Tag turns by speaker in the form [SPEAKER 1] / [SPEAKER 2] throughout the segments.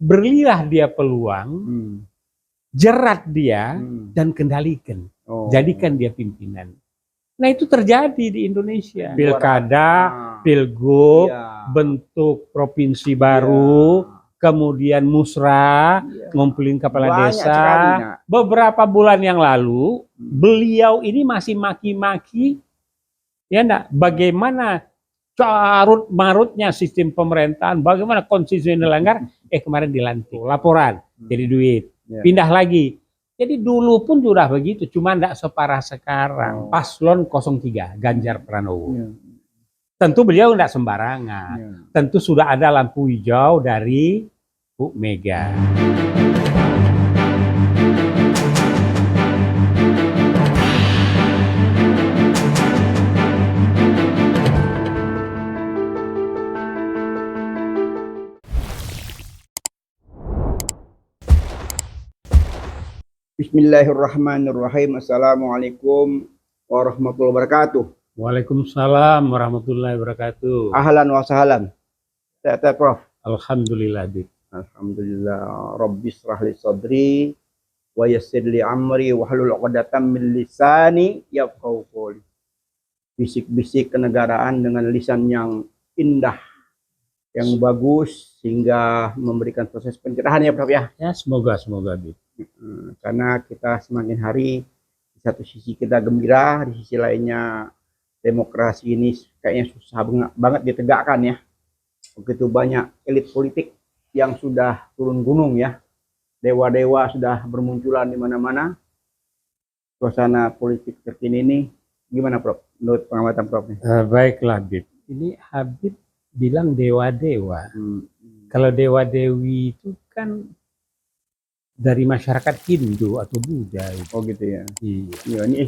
[SPEAKER 1] berilah dia peluang, jerat dia, dan kendalikan. Jadikan dia pimpinan. Nah itu terjadi di Indonesia. Pilkada, pilgub, bentuk provinsi baru, kemudian musra, ngumpulin kepala desa. Beberapa bulan yang lalu, beliau ini masih maki-maki, ya enggak, bagaimana carut marutnya sistem pemerintahan, bagaimana konstitusi dilanggar. Kemarin dilantik, laporan, jadi duit, pindah lagi. Jadi dulu pun sudah begitu, cuma enggak separah sekarang. Paslon 03, Ganjar Pranowo. Tentu beliau enggak sembarangan. Tentu sudah ada lampu hijau dari Bu Mega.
[SPEAKER 2] Bismillahirrahmanirrahim. Assalamualaikum warahmatullahi wabarakatuh.
[SPEAKER 1] Waalaikumsalam warahmatullahi wabarakatuh.
[SPEAKER 2] Ahlan wa sahlan. Sehat Prof?
[SPEAKER 1] Alhamdulillah, Bib.
[SPEAKER 2] Alhamdulillah. Rabbis rahli sadri wa yassir li amri wa hlul 'uqdatam min lisani yafqahu qawli. Bisik-bisik kenegaraan dengan lisan yang indah, yang bagus, sehingga memberikan proses pencerahan ya Prof ya.
[SPEAKER 1] Ya, semoga Bib.
[SPEAKER 2] Karena kita semakin hari di satu sisi kita gembira, di sisi lainnya demokrasi ini kayaknya susah banget ditegakkan ya. Begitu banyak elit politik yang sudah turun gunung ya. Dewa-dewa sudah bermunculan di mana-mana. Suasana politik terkini ini gimana Prof? Menurut pengamatan Prof?
[SPEAKER 1] Baiklah Bib. Ini Habib bilang dewa-dewa. Kalau dewa-dewi itu kan dari masyarakat Hindu atau Buddha.
[SPEAKER 2] Oh gitu ya.
[SPEAKER 1] Iya.
[SPEAKER 2] Ini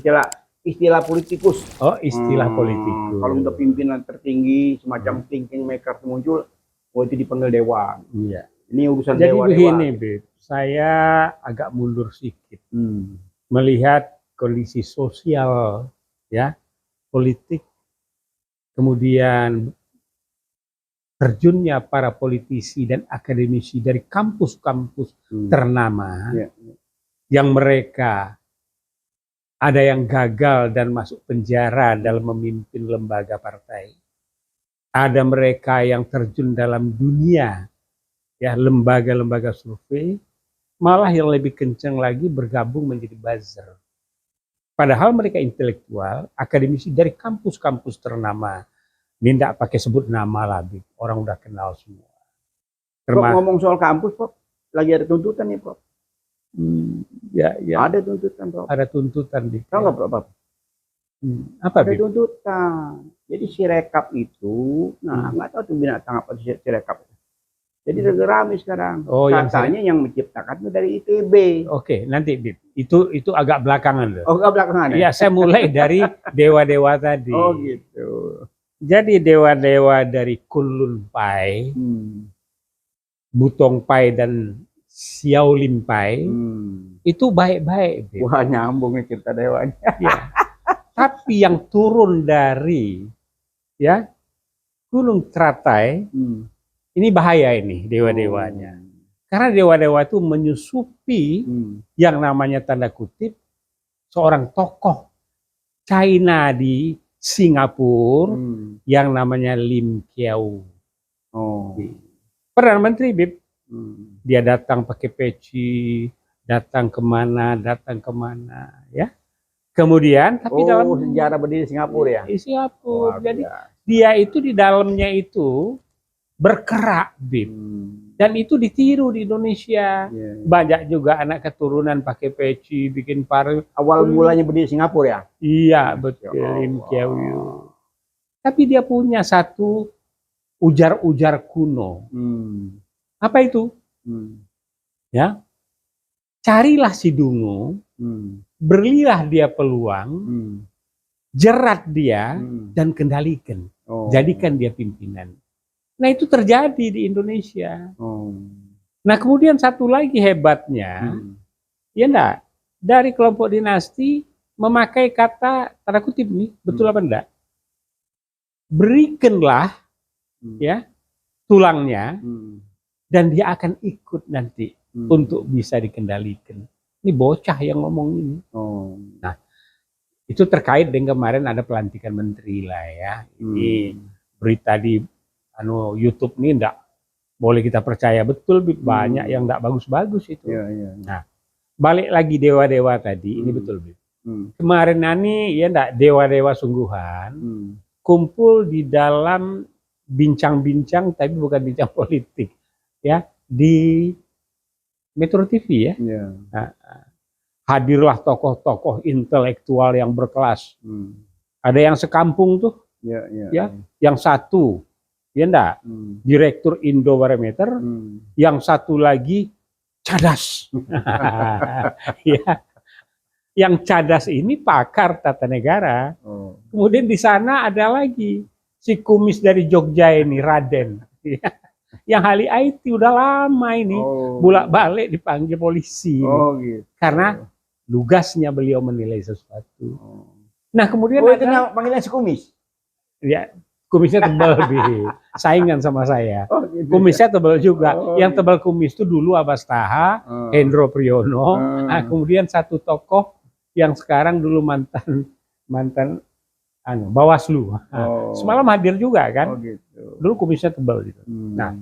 [SPEAKER 2] istilah politikus.
[SPEAKER 1] Oh, istilah politikus.
[SPEAKER 2] Kalau untuk pimpinan tertinggi semacam thinking maker muncul, itu dipanggil dewa.
[SPEAKER 1] Iya.
[SPEAKER 2] Ini urusan
[SPEAKER 1] jadi
[SPEAKER 2] dewa-dewa.
[SPEAKER 1] Jadi begini, Bib. Saya agak mundur sedikit melihat kondisi sosial, ya, politik, kemudian terjunnya para politisi dan akademisi dari kampus-kampus ternama, yang mereka ada yang gagal dan masuk penjara dalam memimpin lembaga partai, ada mereka yang terjun dalam dunia ya lembaga-lembaga survei, malah yang lebih kencang lagi bergabung menjadi buzzer. Padahal mereka intelektual, akademisi dari kampus-kampus ternama. Ini tidak pakai sebut nama lagi, orang udah kenal semua.
[SPEAKER 2] Prof, ngomong soal kampus, Prof, lagi ada tuntutan nih, Prof.
[SPEAKER 1] Ya.
[SPEAKER 2] Ada tuntutan, Prof.
[SPEAKER 1] Ada tuntutan di.
[SPEAKER 2] Tahu nggak, Prof?
[SPEAKER 1] Apa?
[SPEAKER 2] Ada tuntutan. Jadi Sirekap itu, nggak tahu tuh binatang apa sih Sirekap. Jadi rame sekarang.
[SPEAKER 1] Oh,
[SPEAKER 2] katanya yang menciptakan itu dari ITB.
[SPEAKER 1] Oke, nanti Bib. Itu agak belakangan loh.
[SPEAKER 2] Oh, agak belakangan ya?
[SPEAKER 1] Iya, saya mulai dari dewa-dewa tadi.
[SPEAKER 2] Oh gitu.
[SPEAKER 1] Jadi dewa-dewa dari Kunlun Pai, Butong Pai dan Xiaolin Pai itu baik-baik.
[SPEAKER 2] Wah, nyambung nih cerita dewanya.
[SPEAKER 1] Ya. Tapi yang turun dari ya Gunung Teratai, ini bahaya ini dewa-dewanya. Karena dewa-dewa itu menyusupi yang namanya tanda kutip seorang tokoh China di Singapura yang namanya Lim Kiau. Perdana Menteri Bib. Dia datang pakai peci, datang kemana ya. Kemudian tapi dalam
[SPEAKER 2] sejarah berdiri Singapura ya.
[SPEAKER 1] Di Singapura. Jadi dia itu di dalamnya itu berkerak Bib. Dan itu ditiru di Indonesia. Banyak juga anak keturunan pakai peci, bikin paru.
[SPEAKER 2] Awal mulanya berdiri Singapura ya?
[SPEAKER 1] Iya, betul. Lim Kiau. Tapi dia punya satu ujar-ujar kuno. Apa itu? Ya, carilah si dungu, berilah dia peluang, jerat dia, dan kendalikan. Jadikan dia pimpinan. Nah itu terjadi di Indonesia. Nah kemudian satu lagi hebatnya, ya enggak, dari kelompok dinasti memakai kata tanda kutip nih, betul apa enggak? Berikanlah ya tulangnya dan dia akan ikut nanti untuk bisa dikendalikan. Ini bocah yang ngomong ini. Nah, itu terkait dengan kemarin ada pelantikan menteri lah ya. Ini berita di YouTube ini enggak boleh kita percaya betul, banyak yang enggak bagus-bagus itu. Nah, balik lagi dewa-dewa tadi, ini betul, Bib. Kemarin ini ya enggak, dewa-dewa sungguhan kumpul di dalam bincang-bincang, tapi bukan bincang politik ya, di Metro TV ya. Nah, hadirlah tokoh-tokoh intelektual yang berkelas. Ada yang sekampung tuh, ya, yang satu, ya enggak, direktur Indobarometer, yang satu lagi cadas. Ya, yang cadas ini pakar tata negara. Kemudian di sana ada lagi si kumis dari Jogja ini, Raden. Yang ahli IT udah lama ini, bolak-balik dipanggil polisi. Gitu. Karena lugasnya beliau menilai sesuatu. Nah kemudian
[SPEAKER 2] ada panggilan si kumis.
[SPEAKER 1] Ya, kumisnya tebal, saingan sama saya.
[SPEAKER 2] Gitu.
[SPEAKER 1] Kumisnya tebal juga. Yang tebal kumis itu dulu Abbas Taha, Hendro Priyono. Nah, kemudian satu tokoh yang sekarang dulu mantan Bawaslu. Semalam hadir juga kan. Gitu. Dulu kumisnya tebal gitu. Nah,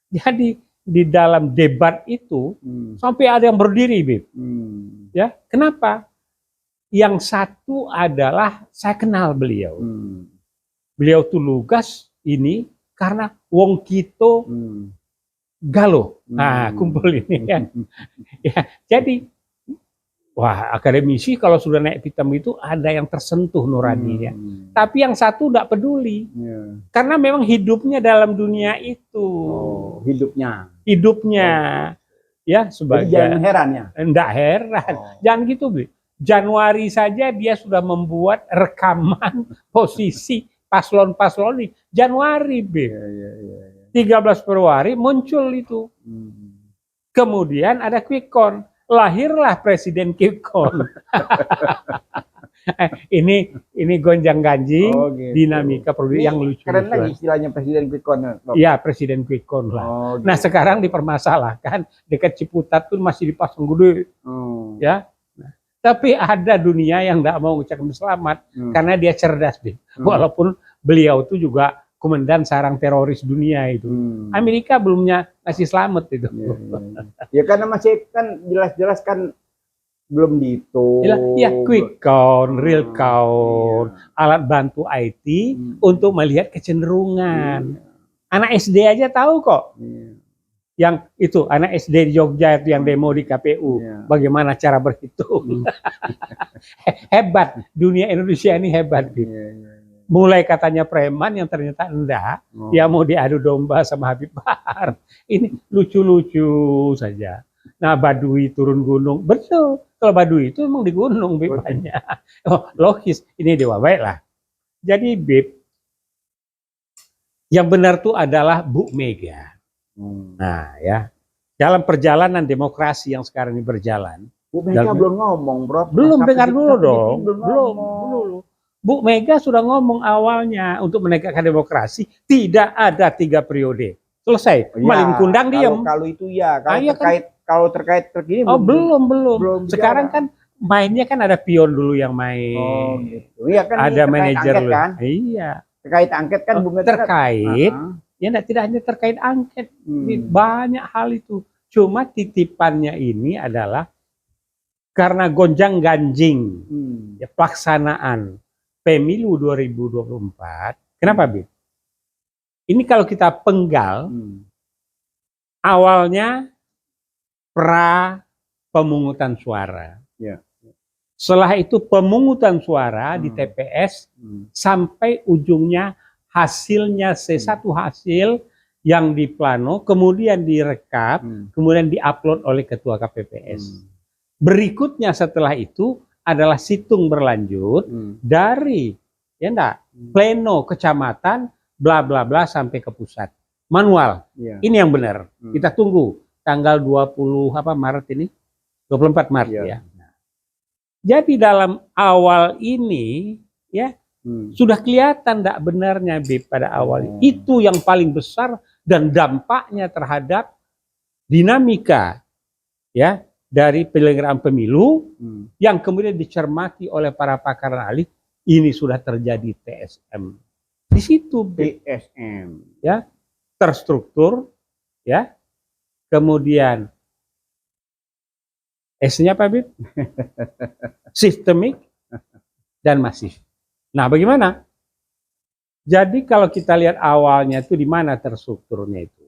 [SPEAKER 1] jadi di dalam debat itu sampai ada yang berdiri, Bib. Ya, kenapa? Yang satu adalah saya kenal beliau. Beliau tuh lugas ini karena wong kito galo. Nah, kumpul ini kan. Ya, jadi wah, akademisi kalau sudah naik hitam itu ada yang tersentuh nuraninya. Tapi yang satu tidak peduli. Karena memang hidupnya dalam dunia itu. Hidupnya. Ya, sebagai.
[SPEAKER 2] Jadi jangan heran ya?
[SPEAKER 1] Enggak heran. Jangan gitu, Bi. Januari saja dia sudah membuat rekaman posisi paslon-paslon ini. Januari, Bi. 13 Februari muncul itu. Kemudian ada quick count. Lahirlah Presiden Quickcon. ini gonjang-ganjing, gitu. Dinamika produk yang lucu.
[SPEAKER 2] Keren lagi istilahnya Presiden Quickcon.
[SPEAKER 1] Iya, Presiden Quickcon lah. Gitu. Nah, sekarang dipermasalahkan dekat Ciputat pun masih dipasang gede. Ya. Nah, tapi ada dunia yang tidak mau ucapkan selamat karena dia cerdas, walaupun beliau itu juga komandan sarang teroris dunia itu. Amerika belumnya ngasih selamat itu.
[SPEAKER 2] Ya karena masih kan jelas-jelas kan belum dihitung.
[SPEAKER 1] Ya, quick count, real count, alat bantu IT untuk melihat kecenderungan. Anak SD aja tahu kok. Yang itu anak SD di Jogja itu yang demo di KPU, bagaimana cara berhitung. Hebat, dunia Indonesia ini hebat. Mulai katanya preman yang ternyata enggak, ya mau diadu domba sama Habib Bahar. Ini lucu-lucu saja. Nah, Baduy turun gunung, betul. Kalau Baduy itu memang di gunung, Bib, banyak. Logis, ini dewa baik lah. Jadi, Bib, yang benar itu adalah Bu Mega. Nah, ya, dalam perjalanan demokrasi yang sekarang ini berjalan.
[SPEAKER 2] Bu Mega belum ngomong, Bro.
[SPEAKER 1] Belum, dengar dulu dong. Belum. Bu Mega sudah ngomong awalnya untuk menegakkan demokrasi tidak ada 3 periode. Selesai. Maling kundang diam.
[SPEAKER 2] Kalau itu ya, kalau terkait terkini
[SPEAKER 1] belum. Sekarang kan mainnya kan ada pion dulu yang main.
[SPEAKER 2] Gitu. Iya kan,
[SPEAKER 1] ada manajer dulu.
[SPEAKER 2] Kan?
[SPEAKER 1] Iya.
[SPEAKER 2] Terkait angket kan
[SPEAKER 1] terkait. Ya tidak hanya terkait angket. Banyak hal itu. Cuma titipannya ini adalah karena gonjang-ganjing ya, pelaksanaan Pemilu 2024, kenapa, Bib? Ini kalau kita penggal, awalnya pra pemungutan suara. Setelah itu pemungutan suara di TPS sampai ujungnya hasilnya C1 hasil yang diplano, kemudian direkap, kemudian diupload oleh Ketua KPPS. Berikutnya setelah itu adalah situng berlanjut dari pleno kecamatan bla bla bla sampai ke pusat. Manual. Ini yang benar. Kita tunggu tanggal 20 Maret ini? 24 Maret ya. Nah. Jadi dalam awal ini ya sudah kelihatan tidak benarnya, Bib, pada awal itu yang paling besar dan dampaknya terhadap dinamika ya dari penyelenggaraan pemilu yang kemudian dicermati oleh para pakar dan ahli, ini sudah terjadi TSM. Di situ
[SPEAKER 2] TSM
[SPEAKER 1] ya, terstruktur ya. Kemudian S-nya apa, Bib? Sistemik dan masif. Nah, bagaimana? Jadi kalau kita lihat awalnya itu di mana terstrukturnya itu.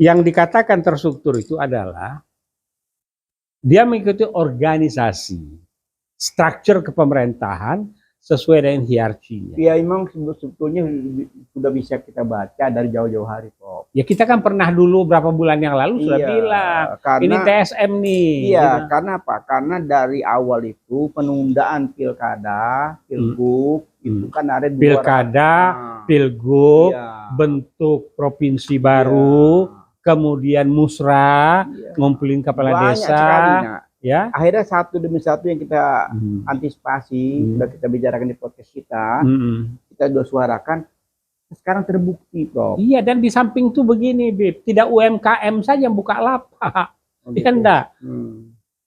[SPEAKER 1] Yang dikatakan terstruktur itu adalah dia mengikuti organisasi, struktur kepemerintahan sesuai dengan hierarkinya.
[SPEAKER 2] Ya memang sebetulnya sudah bisa kita baca dari jauh-jauh hari, Prof.
[SPEAKER 1] Ya kita kan pernah dulu berapa bulan yang lalu sudah bilang, karena, ini TSM nih.
[SPEAKER 2] Iya, gitu. Karena apa? Karena dari awal itu penundaan pilkada, pilgub, itu kan ada
[SPEAKER 1] pilkada, pilgub, bentuk provinsi baru, kemudian musra, ngumpulin kepala desa.
[SPEAKER 2] Sekali,
[SPEAKER 1] ya,
[SPEAKER 2] akhirnya satu demi satu yang kita antisipasi, sudah kita bicarakan di podcast kita, kita sudah suarakan, sekarang terbukti, Prof.
[SPEAKER 1] Iya, dan di samping itu begini, Bib, tidak UMKM saja yang buka lapak, kan enggak.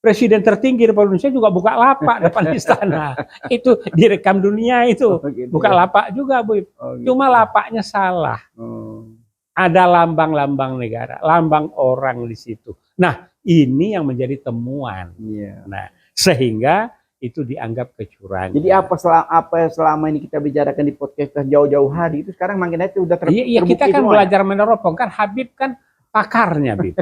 [SPEAKER 1] Presiden tertinggi di Indonesia juga buka lapak depan istana, itu direkam dunia itu, buka lapak juga, Bib. Cuma lapaknya salah. Ada lambang-lambang negara, lambang orang di situ. Nah, ini yang menjadi temuan. Nah, sehingga itu dianggap kecurangan.
[SPEAKER 2] Jadi apa selama ini kita bicarakan di podcast jauh-jauh hari itu sekarang makin itu udah terbukti.
[SPEAKER 1] Iya, kita kan belajar meneropong kan. Habib kan pakarnya, Bib.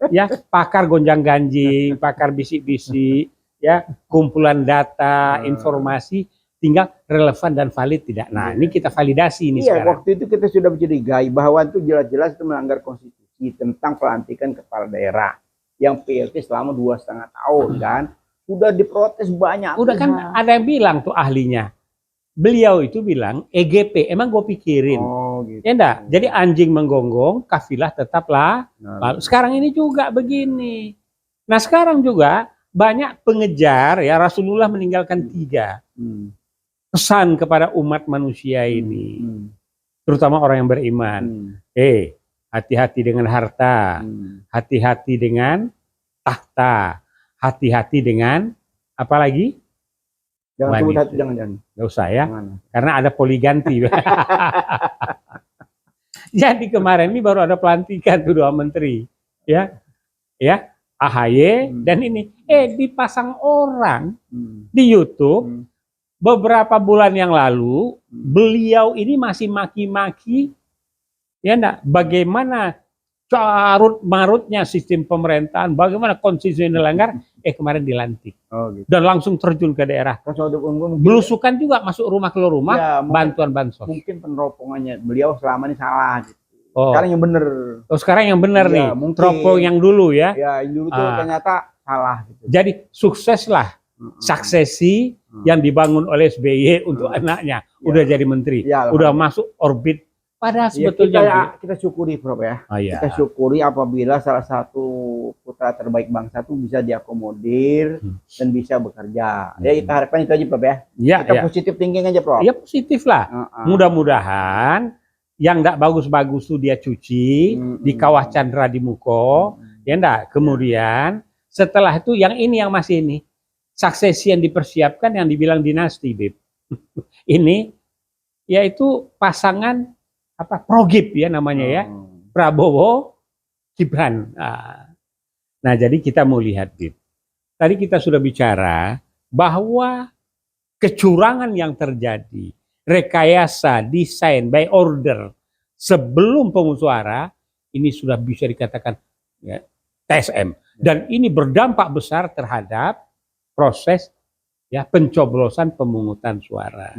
[SPEAKER 1] Ya, pakar gonjang-ganjing, pakar bisik-bisik, ya, kumpulan data, informasi, tinggal relevan dan valid tidak. Nah, ini kita validasi ini sekarang.
[SPEAKER 2] Waktu itu kita sudah mencurigai bahwa itu jelas-jelas itu melanggar konstitusi tentang pelantikan kepala daerah yang PLT selama 2,5 tahun kan. Udah diprotes banyak.
[SPEAKER 1] Udah kan ada yang bilang tuh ahlinya. Beliau itu bilang EGP, emang gue pikirin.
[SPEAKER 2] Gitu.
[SPEAKER 1] Ya enggak? Jadi anjing menggonggong, kafilah tetaplah. Lalu sekarang ini juga begini. Nah, sekarang juga banyak pengejar ya, Rasulullah meninggalkan 3 pesan kepada umat manusia ini, terutama orang yang beriman. Hati-hati dengan harta, hati-hati dengan tahta, hati-hati dengan apa lagi?
[SPEAKER 2] Jangan sebut hati, jangan.
[SPEAKER 1] Nggak usah ya, karena ada poliganti. Jadi kemarin ini baru ada pelantikan tuh 2 menteri, ya, AHY dan ini, dipasang orang di YouTube. Beberapa bulan yang lalu, beliau ini masih maki-maki, ya enggak, bagaimana carut marutnya sistem pemerintahan, bagaimana konstitusi dilanggar, kemarin dilantik. Gitu. Dan langsung terjun ke daerah. Belusukan juga masuk rumah ke rumah, ya, bantuan bansos.
[SPEAKER 2] Mungkin peneropongannya beliau selama ini salah gitu. Sekarang yang benar.
[SPEAKER 1] Sekarang yang benar nih, teropong yang dulu ya.
[SPEAKER 2] Ya, dulu tuh ternyata salah gitu.
[SPEAKER 1] Jadi sukseslah suksesi yang dibangun oleh SBY untuk anaknya, udah jadi menteri, udah masuk orbit. Padahal sebetulnya
[SPEAKER 2] kita syukuri, Prof ya.
[SPEAKER 1] Kita
[SPEAKER 2] syukuri apabila salah satu putra terbaik bangsa itu bisa diakomodir dan bisa bekerja. Ya kita harapkan itu aja, Prof ya. Kita positif thinking aja, Prof.
[SPEAKER 1] Ya positif lah. Mudah-mudahan yang enggak bagus-bagus tuh dia cuci di Kawah Chandra di Muko, ya enggak. Kemudian setelah itu yang ini yang masih ini. Suksesi yang dipersiapkan yang dibilang dinasti, Bib. Ini yaitu pasangan apa Progib ya namanya ya. Prabowo Gibran. Nah, jadi kita mau lihat, Bib. Tadi kita sudah bicara bahwa kecurangan yang terjadi, rekayasa, desain by order sebelum pemungutan suara ini sudah bisa dikatakan ya, TSM dan ini berdampak besar terhadap proses ya pencoblosan pemungutan suara.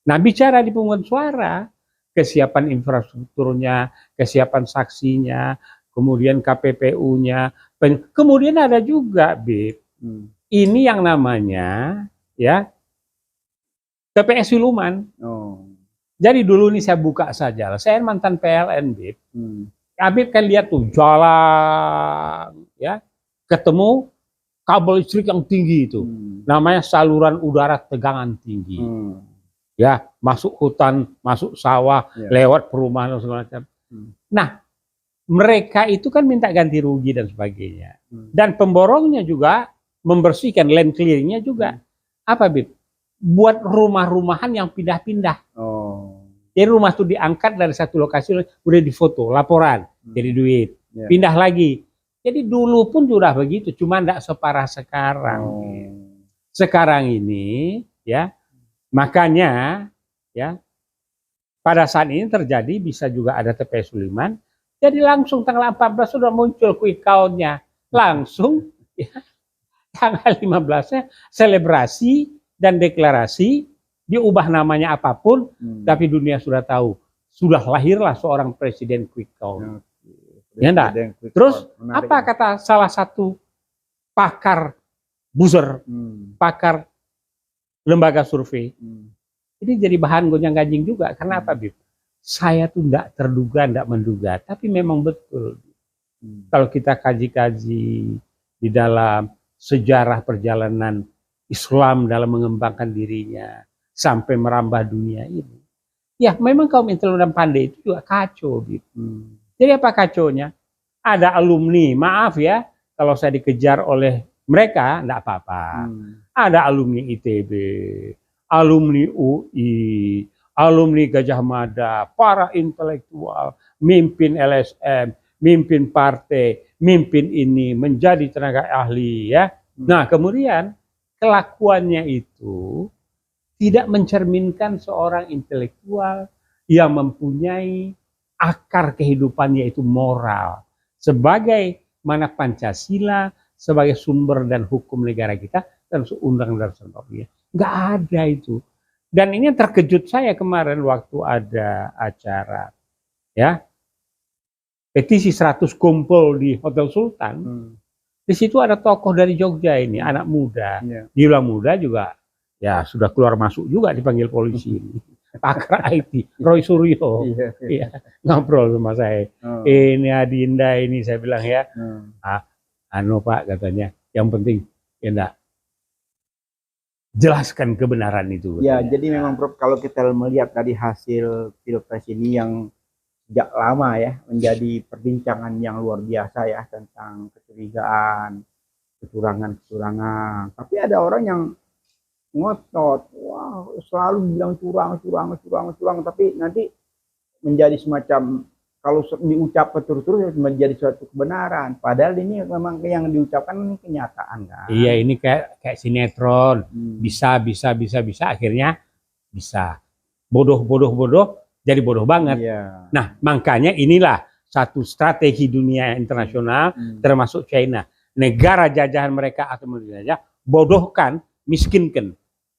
[SPEAKER 1] Nah, bicara di pemungutan suara, kesiapan infrastrukturnya, kesiapan saksinya, kemudian KPPU-nya, kemudian ada juga, Bib, ini yang namanya ya TPS Siluman. Jadi dulu ini saya buka saja, saya mantan PLN, Bib. Bib kan lihat tuh jalan, ya ketemu kabel listrik yang tinggi itu, namanya saluran udara tegangan tinggi. Ya, masuk hutan, masuk sawah, lewat perumahan dan segala macam. Nah, mereka itu kan minta ganti rugi dan sebagainya. Dan pemborongnya juga membersihkan, land clearingnya juga. Apa, Bib? Buat rumah-rumahan yang pindah-pindah. Jadi rumah itu diangkat dari satu lokasi, udah difoto, laporan, jadi duit. Pindah lagi. Jadi dulu pun sudah begitu, cuma tidak separah sekarang. Sekarang ini, ya, makanya, ya, pada saat ini terjadi bisa juga ada TPS Suliman. Jadi langsung tanggal 14 sudah muncul quick count-nya. Langsung, ya, tanggal 15-nya selebrasi dan deklarasi, diubah namanya apapun, tapi dunia sudah tahu. Sudah lahirlah seorang presiden quick count. Ya enggak? Terus apa kata salah satu pakar buzzer, pakar lembaga survei? Ini jadi bahan gonjang-ganjing juga. Karena apa, Bib? Saya tuh enggak terduga, enggak menduga, tapi memang betul. Kalau kita kaji-kaji di dalam sejarah perjalanan Islam dalam mengembangkan dirinya sampai merambah dunia ini. Ya, memang kaum intelektual dan pandai itu juga kacau, gitu. Jadi apa kacaunya? Ada alumni, maaf ya, kalau saya dikejar oleh mereka, enggak apa-apa. Ada alumni ITB, alumni UI, alumni Gajah Mada, para intelektual, mimpin LSM, mimpin partai, mimpin ini, menjadi tenaga ahli, ya. Nah, kemudian kelakuannya itu tidak mencerminkan seorang intelektual yang mempunyai akar kehidupannya itu moral. Sebagai mana Pancasila, sebagai sumber dan hukum negara kita, dan undang-undang dasar. Nggak ada itu. Dan ini yang terkejut saya kemarin waktu ada acara, ya, petisi 100 kumpul di Hotel Sultan. Di situ ada tokoh dari Jogja ini, anak muda. Dibilang muda juga, ya sudah keluar masuk juga dipanggil polisi ini. Pakar IT, Roy Suryo. Iya, ngobrol sama saya. Ini Adinda ini, saya bilang ya, Pak katanya, yang penting ya enggak, jelaskan kebenaran itu.
[SPEAKER 2] Ya, jadi memang Prof, kalau kita melihat tadi hasil pilpres ini yang sejak lama ya menjadi perbincangan yang luar biasa ya tentang kecurigaan, kecurangan. Tapi ada orang yang ngotot, wah selalu bilang curang, tapi nanti menjadi semacam kalau diucap terus menjadi suatu kebenaran. Padahal ini memang yang diucapkan ini kenyataan kan.
[SPEAKER 1] Iya, ini kayak sinetron. Bisa, akhirnya bisa. Bodoh jadi bodoh banget. Nah, makanya inilah satu strategi dunia internasional, termasuk China. Negara jajahan mereka atau menjajah, bodohkan, miskinkan.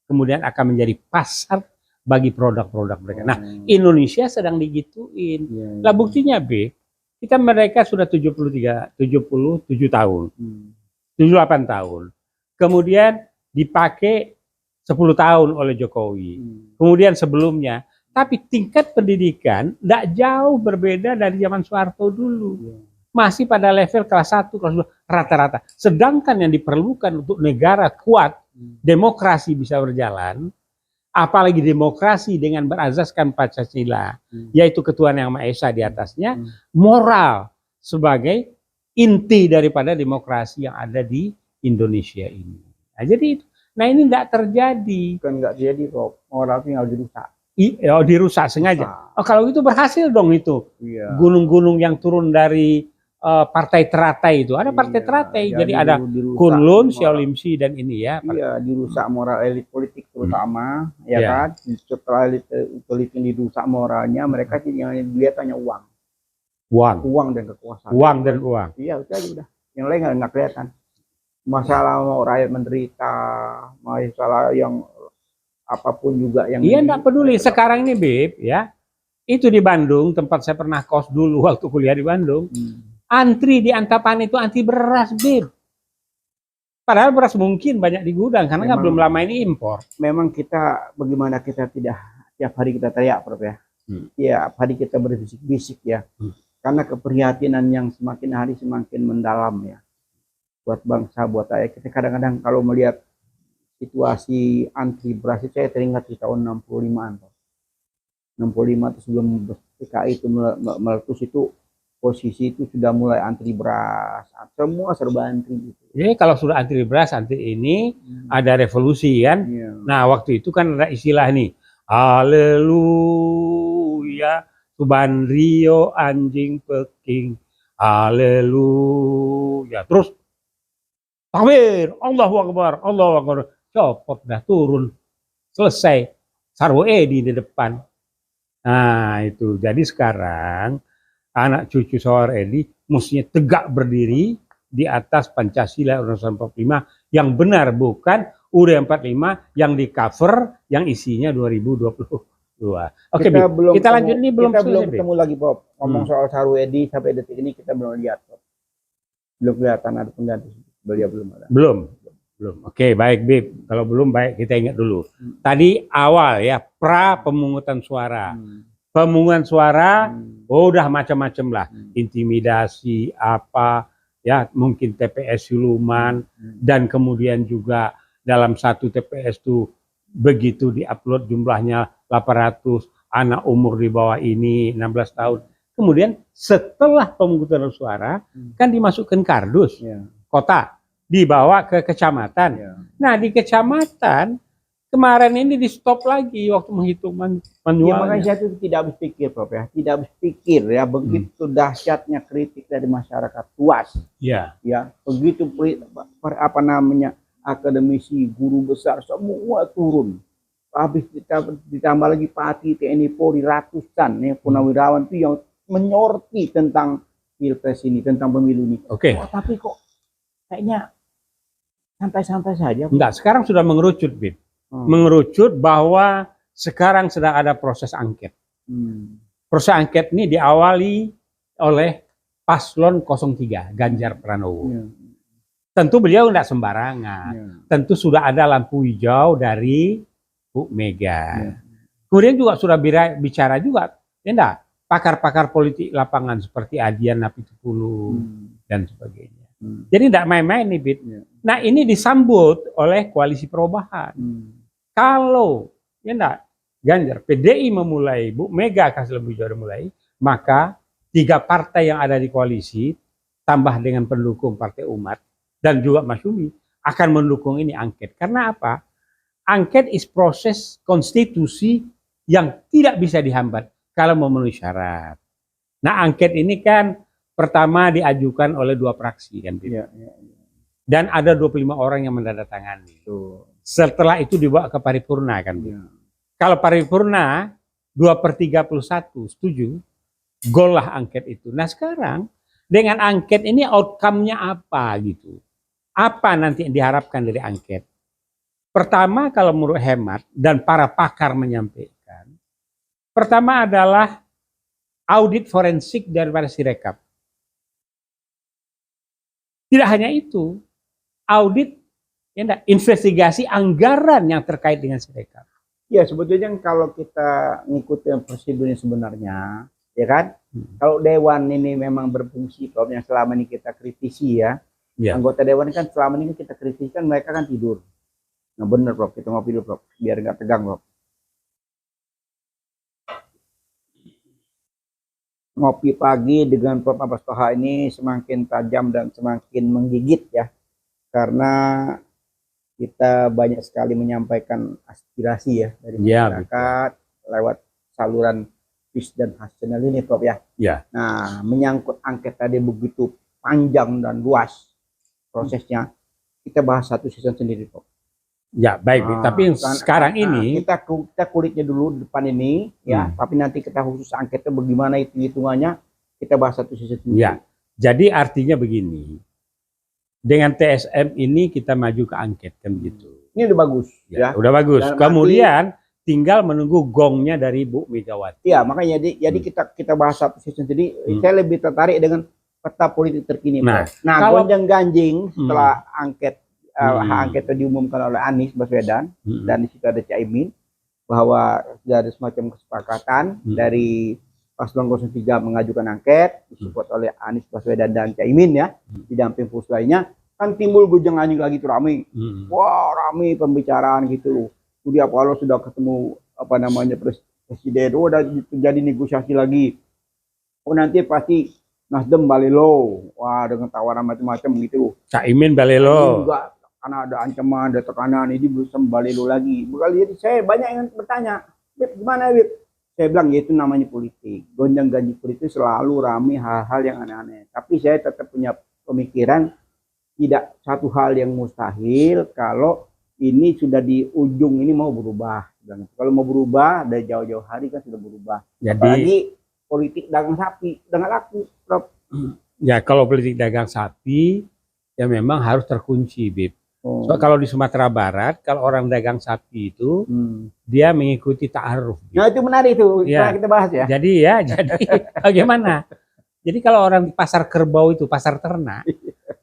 [SPEAKER 1] Kemudian akan menjadi pasar bagi produk-produk mereka. Nah, Indonesia sedang digituin. Lah buktinya, mereka sudah 77 tahun. 78 tahun. Kemudian dipakai 10 tahun oleh Jokowi. Kemudian sebelumnya, tapi tingkat pendidikan tidak jauh berbeda dari zaman Soeharto dulu. Masih pada level kelas 1, kelas 2, rata-rata. Sedangkan yang diperlukan untuk negara kuat, demokrasi bisa berjalan, apalagi demokrasi dengan berazaskan Pancasila, yaitu ketuhanan yang Maha Esa di atasnya, moral sebagai inti daripada demokrasi yang ada di Indonesia ini. Nah, jadi itu. Nah, ini tidak terjadi.
[SPEAKER 2] Bukan nggak terjadi kok, moral tinggal dirusak.
[SPEAKER 1] Dirusak sengaja. Kalau itu berhasil dong itu. Gunung-gunung yang turun dari partai teratai itu. Ada partai teratai. Jadi ada Kunlun, Xiaolimsi dan ini ya.
[SPEAKER 2] Iya, dirusak moral elit politik terutama, ya kan. Setelah elit politik dirusak moralnya, mereka yang dilihat hanya uang. Uang dan kekuasaan.
[SPEAKER 1] Uang.
[SPEAKER 2] Iya, itu aja udah. Yang lain nggak kelihatan. Masalah mau rakyat menderita, masalah yang apapun juga yang.
[SPEAKER 1] Iya, enggak peduli. Sekarang ini, ya. Itu di Bandung, tempat saya pernah kos dulu waktu kuliah di Bandung. Antri di Antapani itu antri beras, Padahal beras mungkin banyak di gudang karena nggak belum lama ini impor.
[SPEAKER 2] Memang bagaimana kita tidak tiap hari kita teriak, Prof ya. Tiap hari kita berbisik-bisik ya. Karena keprihatinan yang semakin hari semakin mendalam ya. Buat bangsa, buat rakyat. Kita kadang-kadang kalau melihat situasi antri beras itu saya teringat di tahun 65-an. 65 itu sebelum PKI itu meletus itu posisi itu sudah mulai antri beras, semua serba antri gitu.
[SPEAKER 1] Jadi kalau sudah antri beras, antri ini ada revolusi kan. Nah waktu itu kan ada istilah nih, haleluya, Subandrio anjing Peking, haleluya. Terus takbir, Allahu Akbar, Allahu Akbar. Copot dah turun, selesai. Sarwo Edi di depan. Nah itu, jadi sekarang anak cucu Sawar Edi mestinya tegak berdiri di atas Pancasila Undang-Undang 45 yang benar, bukan UUD 45 yang di cover yang isinya 2022. Oke, kita lanjut nih,
[SPEAKER 2] kita belum ketemu lagi Pop. Ngomong soal Sawar Edi sampai detik ini kita belum lihat Pop. Belum kelihatan ada pengganti. Beliau belum ada. Belum.
[SPEAKER 1] Oke, baik Bib. Kalau belum, baik kita ingat dulu. Tadi awal ya, pra pemungutan suara. Pemungutan suara, udah macam-macam lah, intimidasi apa, ya mungkin TPS siluman, dan kemudian juga dalam satu TPS itu begitu diupload jumlahnya 800, anak umur di bawah ini 16 tahun. Kemudian setelah pemungutan suara kan dimasukkan kardus, kota, dibawa ke kecamatan. Nah di kecamatan kemarin ini di stop lagi waktu menghitung manualnya.
[SPEAKER 2] Ya, makanya saya itu tidak habis pikir, Prof ya. Tidak habis pikir ya, begitu dahsyatnya kritik dari masyarakat luas. Ya, begitu apa namanya akademisi, guru besar semua turun. Habis ditambah lagi Pati, TNI, Polri, ratusan ya purnawirawan itu yang menyorti tentang pilpres ini, tentang pemilu ini.
[SPEAKER 1] Oke.
[SPEAKER 2] Tapi kok kayaknya santai-santai saja.
[SPEAKER 1] Enggak, sekarang sudah mengerucut, Bib. Mengerucut bahwa sekarang sedang ada proses angket. Proses angket ini diawali oleh Paslon 03, Ganjar Pranowo. Tentu beliau tidak sembarangan. Tentu sudah ada lampu hijau dari Bu Mega. Kemudian juga sudah bicara juga, ya enggak, pakar-pakar politik lapangan seperti Adian Napitupulu dan sebagainya. Jadi tidak main-main nih, Bib. Nah ini disambut oleh koalisi perubahan. Kalau ya enggak, Ganjar, PDI memulai, Bu Mega kasih lebih jauh mulai, maka 3 partai yang ada di koalisi tambah dengan pendukung Partai Umat dan juga Masyumi akan mendukung ini angket. Karena apa? Angket is proses konstitusi yang tidak bisa dihambat kalau memenuhi syarat. Nah angket ini kan pertama diajukan oleh 2 fraksi kan, dan ada 25 orang yang menandatangani. Setelah itu dibawa ke paripurna kan. Kalau paripurna 2/31 setuju, gol lah angket itu. Nah sekarang dengan angket ini outcome-nya apa gitu? Apa nanti yang diharapkan dari angket? Pertama kalau menurut hemat dan para pakar menyampaikan, pertama adalah audit forensik daripada Sirekap. Tidak hanya itu, audit investigasi anggaran yang terkait dengan Sirekap.
[SPEAKER 2] Ya sebetulnya kalau kita ngikutin prosedurnya sebenarnya, ya kan, kalau Dewan ini memang berfungsi, Prof, yang selama ini kita kritisi ya, anggota Dewan kan selama ini kita kritisi kan mereka kan tidur. Nah bener Prof, kita ngopi dulu Prof, biar nggak tegang Prof. Ngopi pagi dengan Prof Abbas Toha ini semakin tajam dan semakin menggigit ya, karena kita banyak sekali menyampaikan aspirasi ya dari masyarakat lewat saluran Peace dan Has Channel ini Prof ya. Nah menyangkut angket tadi begitu panjang dan luas prosesnya, kita bahas satu season sendiri Prof.
[SPEAKER 1] Ya baik, tapi sekarang ini
[SPEAKER 2] kita kulitnya dulu depan ini ya, tapi nanti kita khusus angketnya bagaimana itu hitungannya kita bahas satu season sendiri.
[SPEAKER 1] Ya, jadi artinya begini. Dengan TSM ini kita maju ke angket kan gitu.
[SPEAKER 2] Ini udah bagus ya.
[SPEAKER 1] Udah bagus. Dan kemudian tinggal menunggu gongnya dari Bu Megawati.
[SPEAKER 2] Ya, makanya jadi kita bahas satu season. Jadi saya lebih tertarik dengan peta politik terkini. Nah kalau gonjang-ganjing setelah angket hak angket diumumkan oleh Anies Baswedan dan di situ ada Caimin, bahwa sudah ada semacam kesepakatan dari Paslon 03 mengajukan angket disupport oleh Anies Baswedan dan Caimin ya, didamping pus lainnya, kan timbul gonjang ganjing lagi tuh ramai. Wah, ramai pembicaraan gitu loh. Surya Paloh sudah ketemu apa namanya presiden, oh udah terjadi negosiasi lagi. Oh nanti pasti Nasdem balelo, wah dengan tawaran macam-macam gitu.
[SPEAKER 1] Caimin balelo.
[SPEAKER 2] Enggak, karena ada ancaman, ada tekanan, ini belum balelo lagi. Jadi saya banyak yang bertanya, Beb, gimana Beb? Saya bilang ya itu namanya politik. Gonjang-ganjing politik selalu ramai hal-hal yang aneh-aneh. Tapi saya tetap punya pemikiran tidak satu hal yang mustahil kalau ini sudah di ujung ini mau berubah. Kalau mau berubah dari jauh-jauh hari kan sudah berubah. Jadi apalagi politik dagang sapi udah nggak laku, Prof.
[SPEAKER 1] Ya kalau politik dagang sapi ya memang harus terkunci, Bib. So, kalau di Sumatera Barat kalau orang dagang sapi itu dia mengikuti ta'aruf.
[SPEAKER 2] Nah itu menarik itu,
[SPEAKER 1] ya.
[SPEAKER 2] Kita bahas ya.
[SPEAKER 1] Jadi bagaimana? Jadi kalau orang di pasar kerbau itu pasar ternak,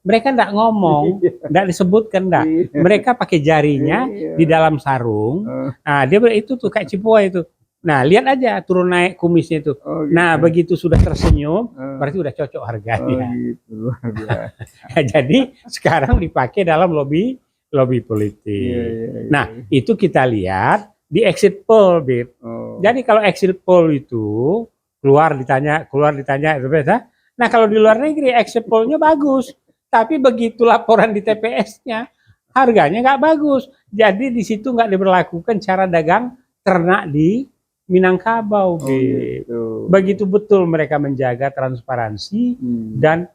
[SPEAKER 1] mereka enggak ngomong, enggak disebutkan enggak. Mereka pakai jarinya di dalam sarung. Nah, dia itu tuh kayak Cipoa itu. Nah, lihat aja turun naik kumisnya itu. Nah, begitu sudah tersenyum, berarti udah cocok harganya.
[SPEAKER 2] Gitu.
[SPEAKER 1] Jadi sekarang dipakai dalam lobby politik. Nah, itu kita lihat di exit poll, Bib. Jadi kalau exit poll itu keluar ditanya, itu biasa. Nah, kalau di luar negeri exit poll-nya bagus, tapi begitu laporan di TPS-nya harganya nggak bagus. Jadi di situ nggak diberlakukan cara dagang ternak di Minangkabau. Gitu. Begitu betul mereka menjaga transparansi dan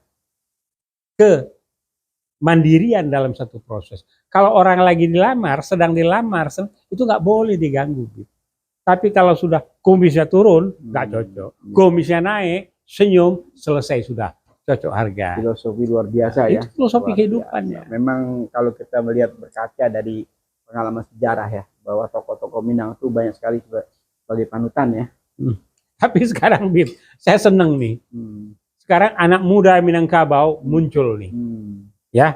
[SPEAKER 1] kemandirian dalam satu proses. Kalau orang lagi dilamar, sedang dilamar, itu nggak boleh diganggu. Gitu. Tapi kalau sudah kumisnya turun, nggak cocok. Kumisnya naik, senyum, selesai sudah. Cocok harga.
[SPEAKER 2] Filosofi luar biasa ya.
[SPEAKER 1] Itu filosofi kehidupannya.
[SPEAKER 2] Memang kalau kita melihat berkaca dari pengalaman sejarah ya, bahwa tokoh-tokoh Minang itu banyak sekali sebagai panutan ya.
[SPEAKER 1] Tapi sekarang, Bib, saya seneng nih. Sekarang anak muda Minangkabau muncul nih. Ya.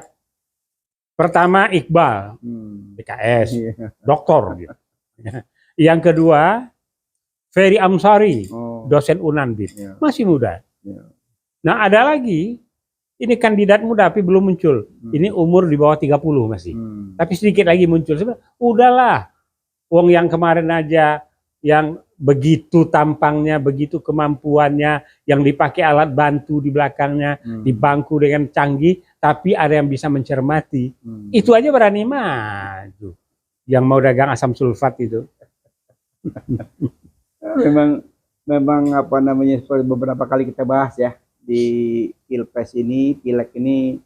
[SPEAKER 1] Pertama Iqbal, PKS, doktor gitu. Yang kedua, Ferry Amsari, dosen UNAN, masih muda. Nah, ada lagi, ini kandidat muda tapi belum muncul. Ini umur di bawah 30 masih. Tapi sedikit lagi muncul. Udahlah, wong yang kemarin aja yang begitu tampangnya, begitu kemampuannya, yang dipakai alat bantu di belakangnya, di bangku dengan canggih, tapi ada yang bisa mencermati. Itu aja berani maju. Yang mau dagang asam sulfat itu.
[SPEAKER 2] memang apa namanya, seperti beberapa kali kita bahas ya di pilpres ini, pileg ini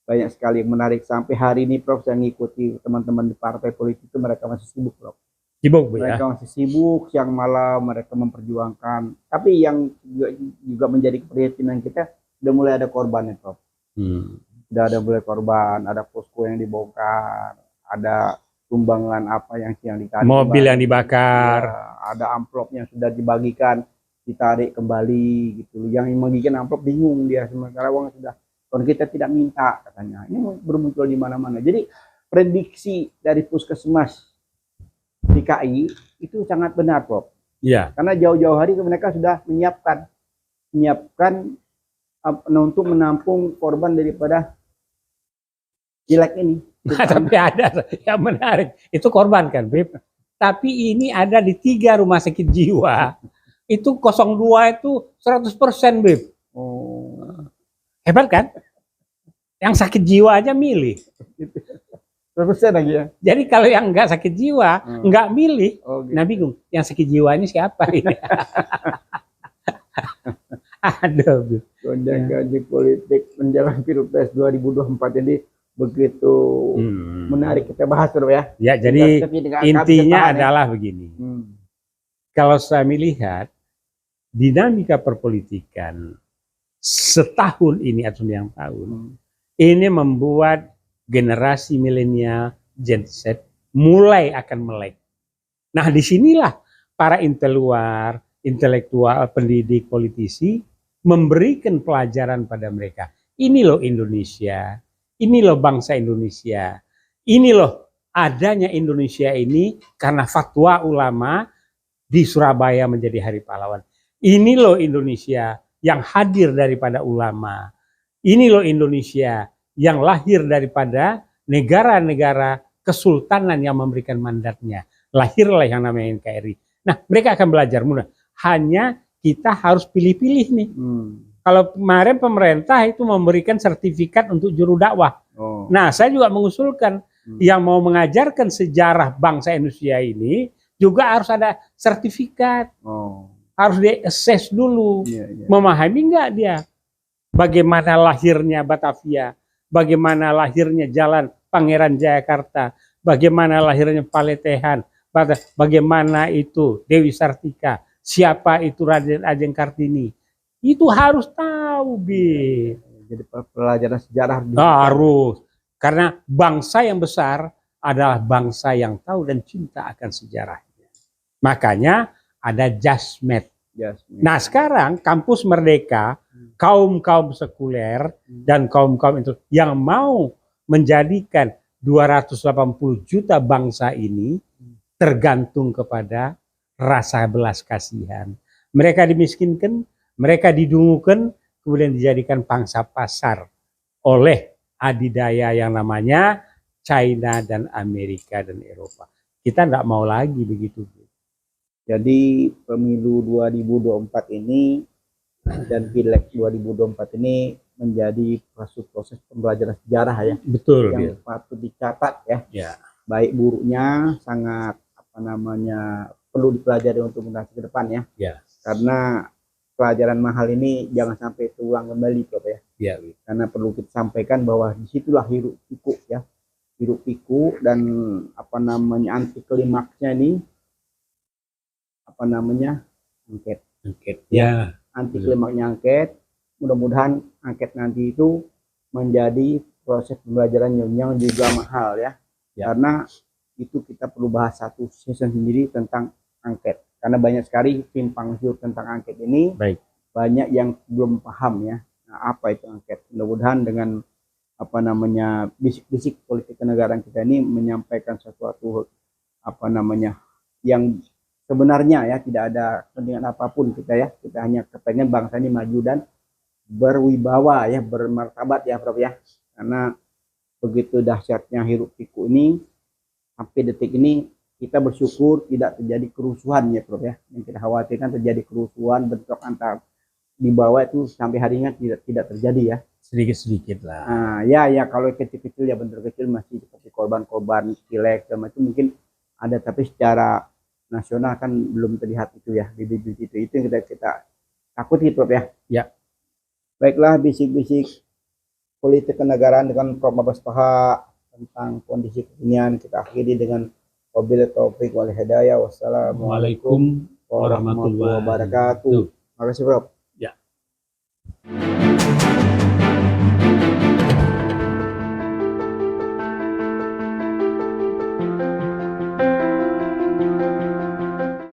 [SPEAKER 2] banyak sekali yang menarik. Sampai hari ini Prof, saya ngikuti teman-teman di partai politik itu, mereka masih sibuk, Prof. Mereka masih sibuk, siang malam mereka memperjuangkan. Tapi yang juga menjadi keprihatinan kita, sudah mulai ada korbannya, Prof. Sudah ada mulai korban, ada posko yang dibongkar, ada sumbangan apa yang ditarik,
[SPEAKER 1] mobil yang dibakar,
[SPEAKER 2] ya, ada amplop yang sudah dibagikan ditarik kembali gitu. Yang membagikan amplop bingung dia, sementara uang sudah, kalau kita tidak minta katanya. Ini bermuncul di mana-mana. Jadi prediksi dari Puskesmas DKI itu sangat benar, Prof.
[SPEAKER 1] Iya.
[SPEAKER 2] Karena jauh-jauh hari mereka sudah menyiapkan untuk menampung korban daripada jelek ini.
[SPEAKER 1] Nah, tapi ada yang menarik, itu korban kan, Bib. Tapi ini ada di 3 rumah sakit jiwa. Itu 02 itu 100%, Bib. Hebat kan? Yang sakit jiwa aja milih.
[SPEAKER 2] 100% lagi ya.
[SPEAKER 1] Jadi kalau yang enggak sakit jiwa, enggak milih.
[SPEAKER 2] Gitu.
[SPEAKER 1] Nah bingung, yang sakit jiwa ini siapa ini? Aduh, Bib.
[SPEAKER 2] Gonjang-ganjing politik menjelang Pilpres 2024 ini begitu menarik kita bahas, Bro ya.
[SPEAKER 1] Ya, jadi intinya adalah begini. Kalau saya melihat dinamika perpolitikan setahun ini atau yang tahun ini membuat generasi milenial Gen Z mulai akan melek. Nah, disinilah para intelektual, pendidik, politisi memberikan pelajaran pada mereka. Ini loh Indonesia. Ini loh bangsa Indonesia. Ini loh adanya Indonesia ini karena fatwa ulama di Surabaya menjadi Hari Pahlawan. Ini loh Indonesia yang hadir daripada ulama. Ini loh Indonesia yang lahir daripada negara-negara kesultanan yang memberikan mandatnya. Lahirlah yang namanya NKRI. Nah, mereka akan belajar mudah. Hanya kita harus pilih-pilih nih. Kalau kemarin pemerintah itu memberikan sertifikat untuk juru dakwah. Nah, saya juga mengusulkan yang mau mengajarkan sejarah bangsa Indonesia ini juga harus ada sertifikat. Harus di-assess dulu. Memahami nggak dia bagaimana lahirnya Batavia, bagaimana lahirnya Jalan Pangeran Jayakarta, bagaimana lahirnya Paletehan, bagaimana itu Dewi Sartika, siapa itu Raden Ajeng Kartini. Itu harus tahu, Bi.
[SPEAKER 2] Jadi pelajaran sejarah
[SPEAKER 1] harus. Karena bangsa yang besar adalah bangsa yang tahu dan cinta akan sejarahnya. Makanya ada JASMED. Nah, sekarang kampus Merdeka, kaum-kaum sekuler dan kaum-kaum itu yang mau menjadikan 280 juta bangsa ini tergantung kepada rasa belas kasihan. Mereka dimiskinkan, mereka didungukan, kemudian dijadikan pangsa pasar oleh adidaya yang namanya China dan Amerika dan Eropa. Kita tidak mau lagi begitu.
[SPEAKER 2] Jadi pemilu 2024 ini dan Pileg 2024 ini menjadi proses pembelajaran sejarah ya.
[SPEAKER 1] Betul.
[SPEAKER 2] Yang patut dicatat ya. Baik buruknya sangat perlu dipelajari untuk generasi ke depan ya. Karena pelajaran mahal ini jangan sampai terulang kembali, Prof ya. Karena perlu kita sampaikan bahwa disitulah hiruk pikuk ya. Hiruk pikuk dan anti klimaksnya ini angket
[SPEAKER 1] ya.
[SPEAKER 2] Anti klimaknya angket. Mudah-mudahan angket nanti itu menjadi proses pembelajaran yang juga mahal ya. Karena itu kita perlu bahas satu season sendiri tentang angket, karena banyak sekali simpang siur tentang angket ini. Banyak yang belum paham ya. Nah, apa itu angket? Mudah-mudahan dengan bisik-bisik politik kenegaraan kita ini menyampaikan sesuatu yang sebenarnya ya, tidak ada kepentingan apapun kita ya. Kita hanya kepengen bangsa ini maju dan berwibawa ya, bermartabat ya, Prof ya. Karena begitu dahsyatnya hiruk pikuk ini, sampai detik ini kita bersyukur tidak terjadi kerusuhan ya, Prof ya. Yang kita khawatirkan terjadi kerusuhan, bentrok antar di bawah itu sampai hari ini tidak terjadi ya.
[SPEAKER 1] Sedikit-sedikit lah.
[SPEAKER 2] Nah, ya kalau kecil-kecil ya, bentrok kecil masih seperti korban-korban Pileg itu mungkin ada, tapi secara nasional kan belum terlihat itu ya, bibit-bibit itu yang kita takuti, Prof ya. Baiklah, bisik-bisik politik kenegaraan dengan Prof Mabas Taha tentang kondisi kekinian kita akhiri dengan wabillahi taufiq wal hidayah. Wassalamualaikum warahmatullahi wabarakatuh. Terima kasih, Prof.